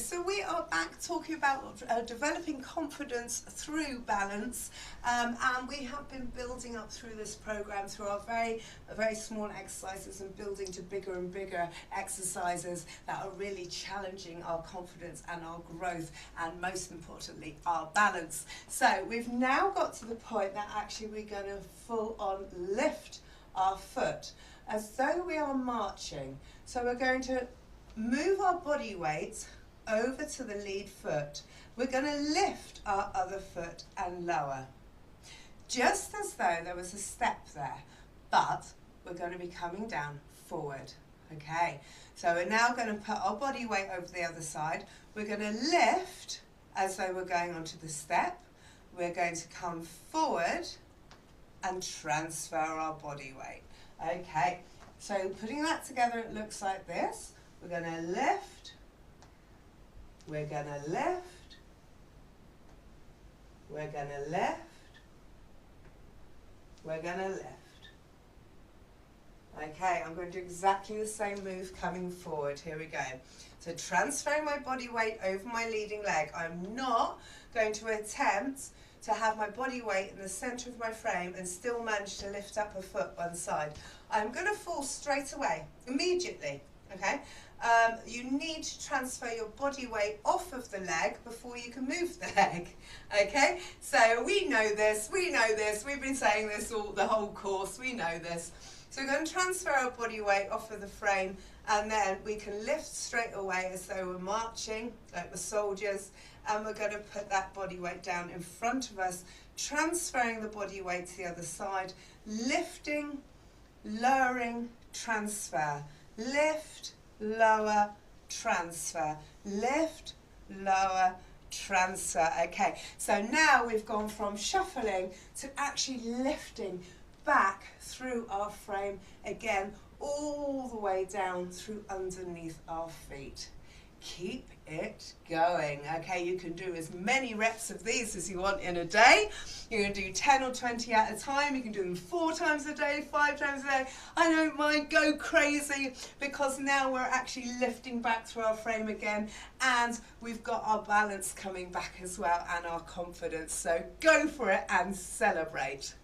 so we are back talking about developing confidence through balance, and we have been building up through this program through our very small exercises and building to bigger and bigger exercises that are really challenging our confidence and our growth, and most importantly our balance. So we've now got to the point that actually we're going to full on lift our foot as though we are marching. So we're going to move our body weight over to the lead foot. We're going to lift our other foot and lower, just as though there was a step there, but we're going to be coming down forward. Okay, so we're now going to put our body weight over the other side. We're going to lift as though we're going onto the step. We're going to come forward and transfer our body weight. Okay, so putting that together, it looks like this. We're going to lift, we're going to lift, we're going to lift, we're going to lift. Okay, I'm going to do exactly the same move coming forward. Here we go. So transferring my body weight over my leading leg. I'm not going to attempt to have my body weight in the center of my frame and still manage to lift up a foot one side. I'm going to fall straight away, immediately. Okay, you need to transfer your body weight off of the leg before you can move the leg. Okay, so we know this, we've been saying this the whole course, we know this. So we're going to transfer our body weight off of the frame, and then we can lift straight away as though we're marching, like the soldiers, and we're going to put that body weight down in front of us, transferring the body weight to the other side, lifting, lowering, transfer. Lift, lower, transfer. Lift, lower, transfer. Okay, so now we've gone from shuffling to actually lifting back through our frame again, all the way down through underneath our feet. Keep it going. Okay, you can do as many reps of these as you want in a day. You can do 10 or 20 at a time. You can do them 4 times a day, 5 times a day. I don't mind, go crazy, because now we're actually lifting back through our frame again, and we've got our balance coming back as well, and our confidence. So go for it and celebrate.